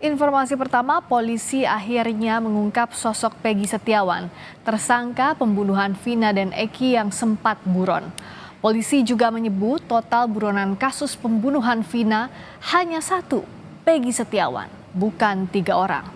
Informasi pertama, polisi akhirnya mengungkap sosok Peggy Setiawan, tersangka pembunuhan Vina dan Eki yang sempat buron. Polisi juga menyebut total buronan kasus pembunuhan Vina hanya satu, Peggy Setiawan, bukan 3 orang.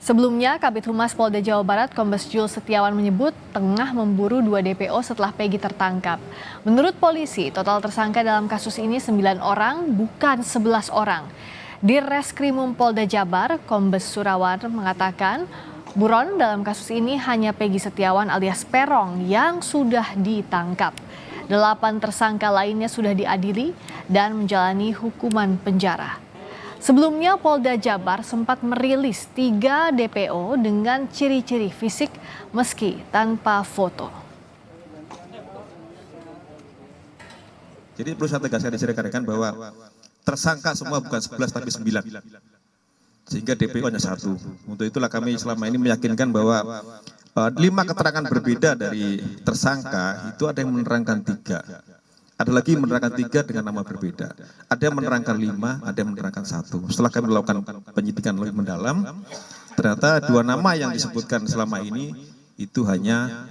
Sebelumnya, Kabid Humas Polda Jawa Barat Kombes Jul Setiawan menyebut tengah memburu 2 DPO setelah Peggy tertangkap. Menurut polisi, total tersangka dalam kasus ini 9 orang, bukan 11 orang. Di Reskrimum Polda Jabar, Kombes Surawan mengatakan buron dalam kasus ini hanya Peggy Setiawan alias Perong yang sudah ditangkap. 8 tersangka lainnya sudah diadili dan menjalani hukuman penjara. Sebelumnya Polda Jabar sempat merilis 3 DPO dengan ciri-ciri fisik meski tanpa foto. Jadi perlu saya tegaskan di sini rekan-rekan bahwa tersangka semua bukan 11 tapi 9. Sehingga DPO hanya 1. Untuk itulah kami selama ini meyakinkan bahwa 5 keterangan berbeda dari tersangka itu ada yang menerangkan 3. Ada lagi menerangkan 3 dengan nama berbeda. Ada yang menerangkan 5, ada yang menerangkan 1. Setelah kami melakukan penyidikan lebih mendalam, ternyata 2 nama yang disebutkan selama ini itu hanya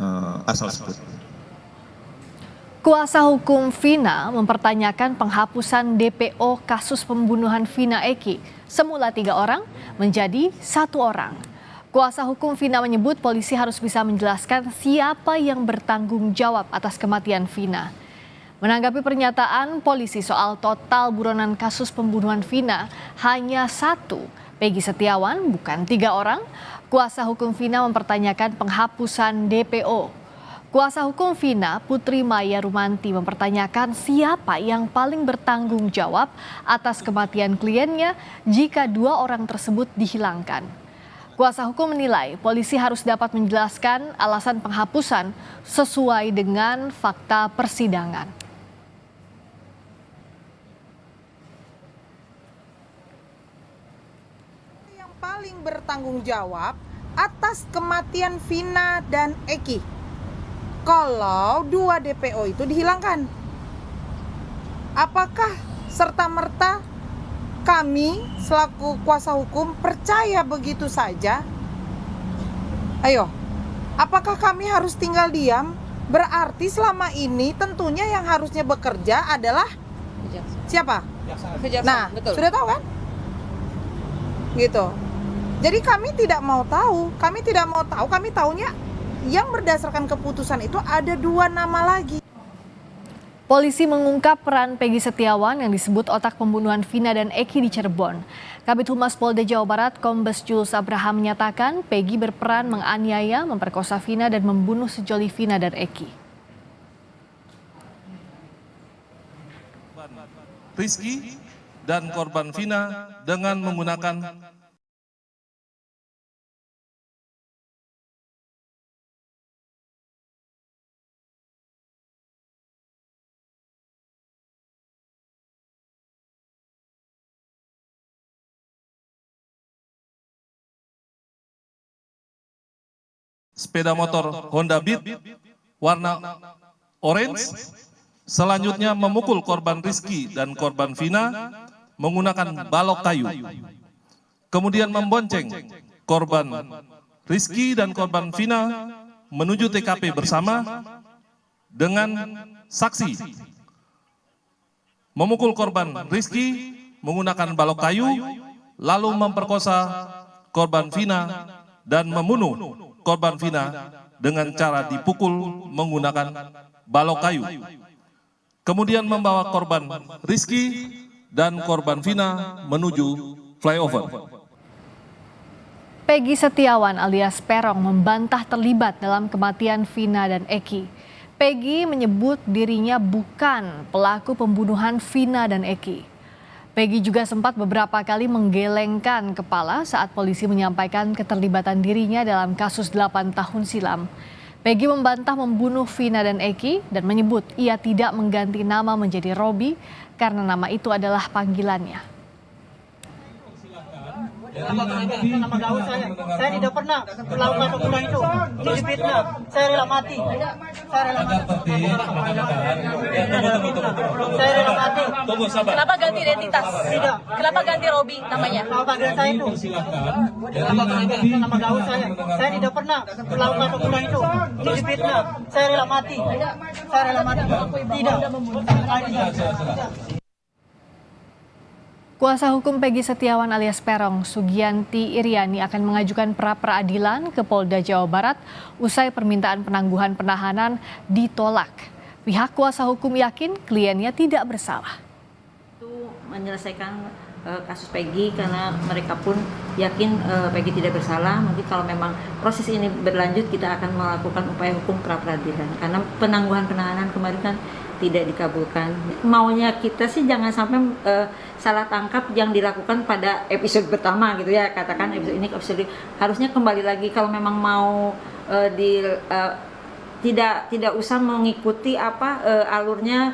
asal sebut. Kuasa hukum Vina mempertanyakan penghapusan DPO kasus pembunuhan Vina Eki, semula 3 orang menjadi 1 orang. Kuasa hukum Vina menyebut polisi harus bisa menjelaskan siapa yang bertanggung jawab atas kematian Vina. Menanggapi pernyataan polisi soal total buronan kasus pembunuhan Vina hanya 1, Peggy Setiawan, bukan 3 orang, kuasa hukum Vina mempertanyakan penghapusan DPO. Kuasa hukum Vina, Putri Maya Rumanti, mempertanyakan siapa yang paling bertanggung jawab atas kematian kliennya jika 2 orang tersebut dihilangkan. Kuasa hukum menilai polisi harus dapat menjelaskan alasan penghapusan sesuai dengan fakta persidangan. Yang paling bertanggung jawab atas kematian Vina dan Eki kalau 2 DPO itu dihilangkan. Apakah serta-merta kami selaku kuasa hukum percaya begitu saja? Ayo, apakah kami harus tinggal diam? Berarti selama ini tentunya yang harusnya bekerja adalah siapa? Kejaksaan. Nah, betul. Sudah tahu kan? Gitu. Jadi kami tidak mau tahu, kami tahunya yang berdasarkan keputusan itu ada 2 nama lagi. Polisi mengungkap peran Peggy Setiawan yang disebut otak pembunuhan Vina dan Eki di Cirebon. Kabid Humas Polda Jawa Barat Kombes Jules Abraham menyatakan Peggy berperan menganiaya, memperkosa Vina dan membunuh sejoli Vina dan Eki. Rizky dan korban Vina dengan menggunakan sepeda motor Honda Beat warna orange, selanjutnya memukul korban Rizky dan korban Vina menggunakan balok kayu. Kemudian membonceng korban Rizky dan korban Vina menuju TKP bersama dengan saksi. Memukul korban Rizky menggunakan balok kayu, lalu memperkosa korban Vina dan membunuh korban Vina dengan cara dipukul menggunakan balok kayu. Kemudian membawa korban Rizky dan korban Vina menuju flyover. Peggy Setiawan alias Perong membantah terlibat dalam kematian Vina dan Eki. Peggy menyebut dirinya bukan pelaku pembunuhan Vina dan Eki. Peggy juga sempat beberapa kali menggelengkan kepala saat polisi menyampaikan keterlibatan dirinya dalam kasus 8 tahun silam. Peggy membantah membunuh Vina dan Eki dan menyebut ia tidak mengganti nama menjadi Robi karena nama itu adalah panggilannya. Nama gaul saya tidak pernah melakukan pembunuhan itu. Ini fitnah. Saya rela mati. Saya rela mati. Saya rela mati. Tunggu, sabar. Kenapa ganti identitas? Tidak. Kenapa ganti Robi namanya? Nama panggilan saya itu. Nama gaul saya tidak pernah melakukan pembunuhan itu. Ini fitnah. Saya rela mati. Saya rela mati. Tidak. Kuasa hukum Peggy Setiawan alias Peron, Sugianti Iriani akan mengajukan pra-peradilan ke Polda Jawa Barat usai permintaan penangguhan penahanan ditolak. Pihak kuasa hukum yakin kliennya tidak bersalah. Itu menyelesaikan kasus Peggy karena mereka pun yakin Peggy tidak bersalah. Mungkin kalau memang proses ini berlanjut kita akan melakukan upaya hukum pra-peradilan karena penangguhan penahanan kemarin kan tidak dikabulkan. Maunya kita sih jangan sampai salah tangkap yang dilakukan pada episode pertama gitu ya, katakan episode ini episode harusnya kembali lagi kalau memang mau tidak usah mengikuti alurnya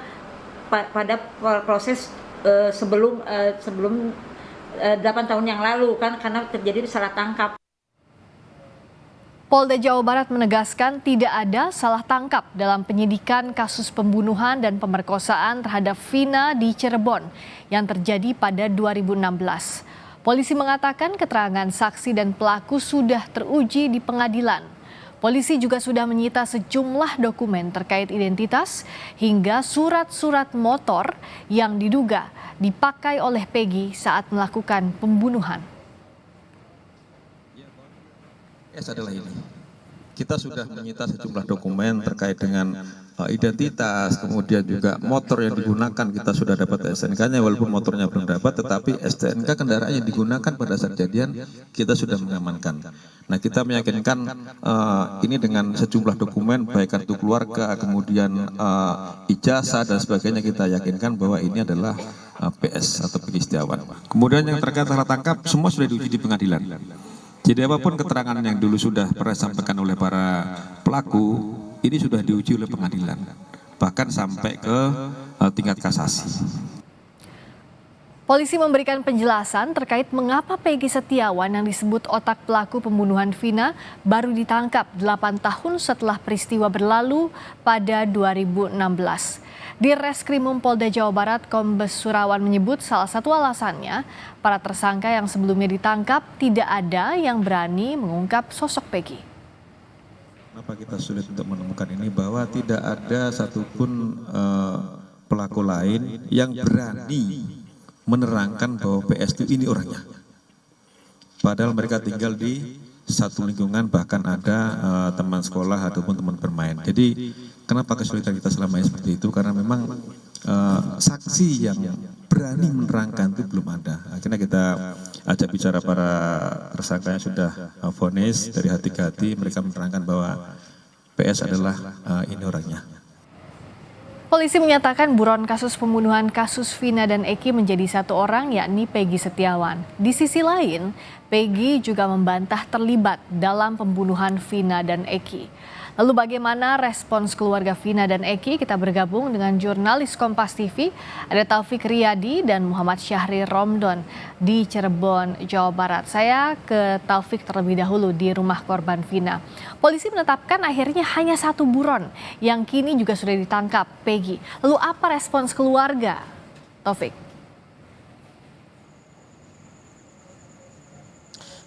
pada proses sebelum 8 tahun yang lalu kan karena terjadi salah tangkap. Polda Jawa Barat menegaskan tidak ada salah tangkap dalam penyidikan kasus pembunuhan dan pemerkosaan terhadap Vina di Cirebon yang terjadi pada 2016. Polisi mengatakan keterangan saksi dan pelaku sudah teruji di pengadilan. Polisi juga sudah menyita sejumlah dokumen terkait identitas hingga surat-surat motor yang diduga dipakai oleh Peggy saat melakukan pembunuhan. Adalah ini. Kita sudah menyita sejumlah dokumen terkait dengan identitas, kemudian juga motor yang digunakan kita sudah dapat STNK-nya walaupun motornya belum dapat, tetapi STNK kendaraan yang digunakan pada saat kejadian kita sudah mengamankan. Nah, kita meyakinkan ini dengan sejumlah dokumen baik kartu keluarga, kemudian ijazah dan sebagainya, kita yakinkan bahwa ini adalah PS atau Peggy Setiawan. Kemudian yang terkait salah tangkap semua sudah diuji di pengadilan. Jadi apapun keterangan yang dulu sudah pernah disampaikan oleh para pelaku, ini sudah diuji oleh pengadilan, bahkan sampai ke tingkat kasasi. Polisi memberikan penjelasan terkait mengapa Peggy Setiawan yang disebut otak pelaku pembunuhan Vina baru ditangkap 8 tahun setelah peristiwa berlalu pada 2016. Di Reskrimum Polda Jawa Barat, Kombes Surawan menyebut salah satu alasannya para tersangka yang sebelumnya ditangkap tidak ada yang berani mengungkap sosok Peggy. Kenapa kita sulit untuk menemukan ini, bahwa tidak ada satupun pelaku lain yang berani menerangkan bahwa PS itu ini orangnya. Padahal mereka tinggal di satu lingkungan, bahkan ada teman sekolah ataupun teman bermain. Jadi kenapa kesulitan kita selama ini seperti itu? Karena memang saksi yang berani menerangkan itu belum ada. Akhirnya kita ajak bicara para tersangka yang sudah vonis dari hati ke hati, mereka menerangkan bahwa PS adalah ini orangnya. Polisi menyatakan buron kasus pembunuhan kasus Vina dan Eki menjadi satu orang, yakni Peggy Setiawan. Di sisi lain, Peggy juga membantah terlibat dalam pembunuhan Vina dan Eki. Lalu bagaimana respons keluarga Vina dan Eki? Kita bergabung dengan jurnalis Kompas TV, ada Taufik Riyadi dan Muhammad Syahri Romdon di Cirebon, Jawa Barat. Saya ke Taufik terlebih dahulu di rumah korban Vina. Polisi menetapkan akhirnya hanya satu buron yang kini juga sudah ditangkap, Peggy. Lalu apa respons keluarga, Taufik?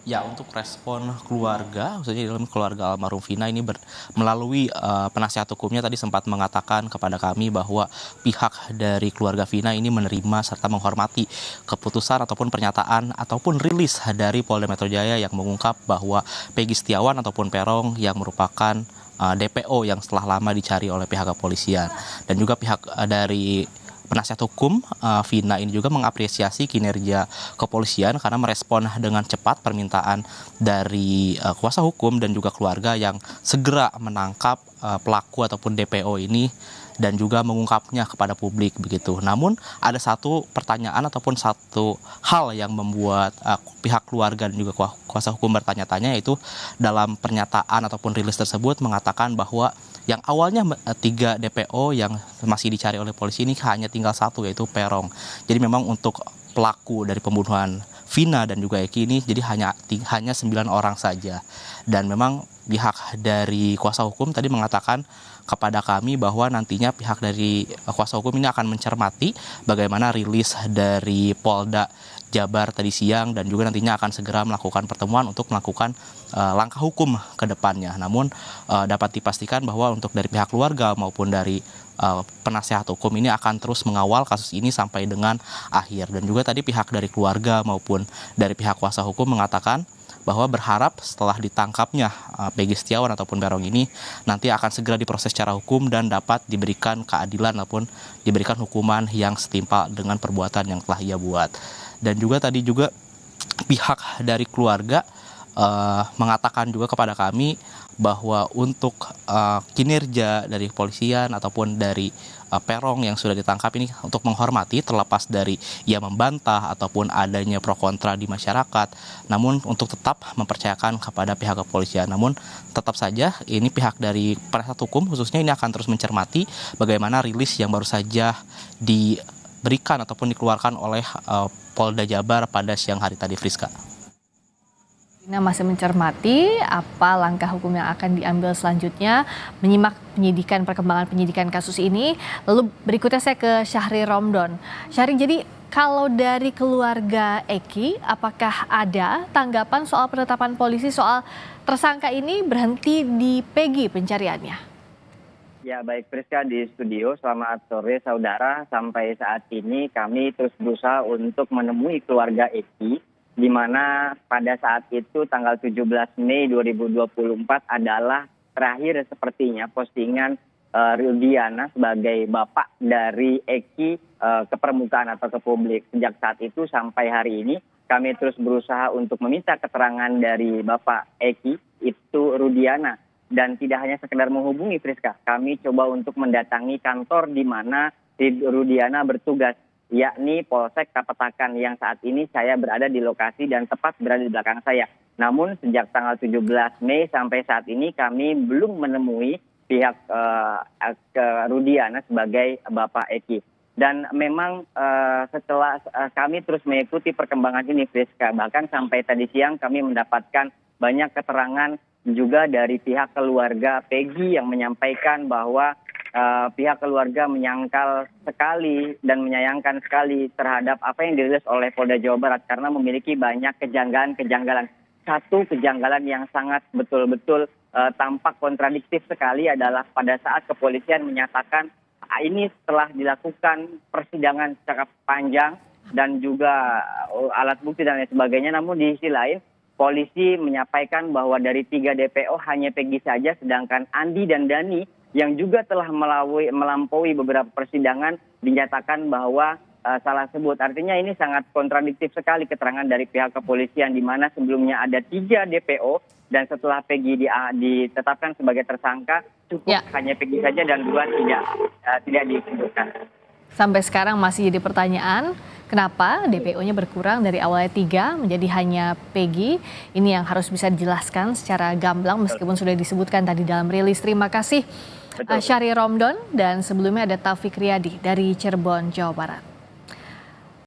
Ya, untuk respon keluarga, khususnya dalam keluarga almarhum Vina ini melalui penasihat hukumnya tadi sempat mengatakan kepada kami bahwa pihak dari keluarga Vina ini menerima serta menghormati keputusan ataupun pernyataan ataupun rilis dari Polda Metro Jaya yang mengungkap bahwa Peggy Setiawan ataupun Peron yang merupakan DPO yang setelah lama dicari oleh pihak kepolisian. Dan juga pihak dari penasihat hukum Vina ini juga mengapresiasi kinerja kepolisian karena merespon dengan cepat permintaan dari kuasa hukum dan juga keluarga yang segera menangkap pelaku ataupun DPO ini dan juga mengungkapnya kepada publik begitu. Namun ada satu pertanyaan ataupun satu hal yang membuat pihak keluarga dan juga kuasa hukum bertanya-tanya, yaitu dalam pernyataan ataupun rilis tersebut mengatakan bahwa yang awalnya 3 DPO yang masih dicari oleh polisi ini hanya tinggal 1, yaitu Peron. Jadi memang untuk pelaku dari pembunuhan Vina dan juga Eki ini jadi hanya 9 orang saja. Dan memang pihak dari kuasa hukum tadi mengatakan kepada kami bahwa nantinya pihak dari kuasa hukum ini akan mencermati bagaimana rilis dari Polda Jabar tadi siang dan juga nantinya akan segera melakukan pertemuan untuk melakukan langkah hukum ke depannya. Namun dapat dipastikan bahwa untuk dari pihak keluarga maupun dari penasehat hukum ini akan terus mengawal kasus ini sampai dengan akhir. Dan juga tadi pihak dari keluarga maupun dari pihak kuasa hukum mengatakan bahwa berharap setelah ditangkapnya Peggy Setiawan ataupun Peron ini nanti akan segera diproses secara hukum dan dapat diberikan keadilan ataupun diberikan hukuman yang setimpal dengan perbuatan yang telah ia buat. Dan juga tadi juga pihak dari keluarga mengatakan juga kepada kami bahwa untuk kinerja dari kepolisian ataupun dari Peron yang sudah ditangkap ini untuk menghormati terlepas dari ia membantah ataupun adanya pro kontra di masyarakat, namun untuk tetap mempercayakan kepada pihak kepolisian. Namun tetap saja ini pihak dari penasihat hukum khususnya ini akan terus mencermati bagaimana rilis yang baru saja diberikan ataupun dikeluarkan oleh Polda Jabar pada siang hari tadi, Friska. Vina masih mencermati apa langkah hukum yang akan diambil selanjutnya, menyimak perkembangan penyidikan kasus ini. Lalu berikutnya saya ke Syahri Romdon. Syahri, jadi kalau dari keluarga Eki, apakah ada tanggapan soal penetapan polisi soal tersangka ini berhenti di Peggy pencariannya? Ya, baik Priska di studio. Selamat sore saudara. Sampai saat ini kami terus berusaha untuk menemui keluarga Eki, di mana pada saat itu tanggal 17 Mei 2024 adalah terakhir sepertinya postingan Rudiana sebagai bapak dari Eki ke permukaan atau ke publik. Sejak saat itu sampai hari ini kami terus berusaha untuk meminta keterangan dari bapak Eki, itu Rudiana. Dan tidak hanya sekedar menghubungi Friska, kami coba untuk mendatangi kantor di mana Rudiana bertugas, yakni Polsek Kapetakan yang saat ini saya berada di lokasi dan tepat berada di belakang saya. Namun sejak tanggal 17 Mei sampai saat ini kami belum menemui pihak Rudiana sebagai Bapak Eki. Dan memang setelah kami terus mengikuti perkembangan ini, Friska, bahkan sampai tadi siang kami mendapatkan banyak keterangan juga dari pihak keluarga Peggy yang menyampaikan bahwa pihak keluarga menyangkal sekali dan menyayangkan sekali terhadap apa yang dirilis oleh Polda Jawa Barat karena memiliki banyak kejanggalan-kejanggalan. Satu kejanggalan yang sangat betul-betul tampak kontradiktif sekali adalah pada saat kepolisian menyatakan ini setelah dilakukan persidangan secara panjang dan juga alat bukti dan lain sebagainya, namun di sisi lain polisi menyampaikan bahwa dari 3 DPO hanya Peggy saja, sedangkan Andi dan Dani yang juga telah melampaui beberapa persidangan dinyatakan bahwa salah sebut. Artinya ini sangat kontradiktif sekali keterangan dari pihak kepolisian, di mana sebelumnya ada 3 DPO dan setelah Peggy ditetapkan sebagai tersangka cukup hanya Peggy saja dan 2 tidak disebutkan. Sampai sekarang masih jadi pertanyaan, kenapa DPO-nya berkurang dari awalnya 3 menjadi hanya Peggy? Ini yang harus bisa dijelaskan secara gamblang meskipun sudah disebutkan tadi dalam rilis. Terima kasih Syahri Romdon, dan sebelumnya ada Taufik Riyadi dari Cirebon, Jawa Barat.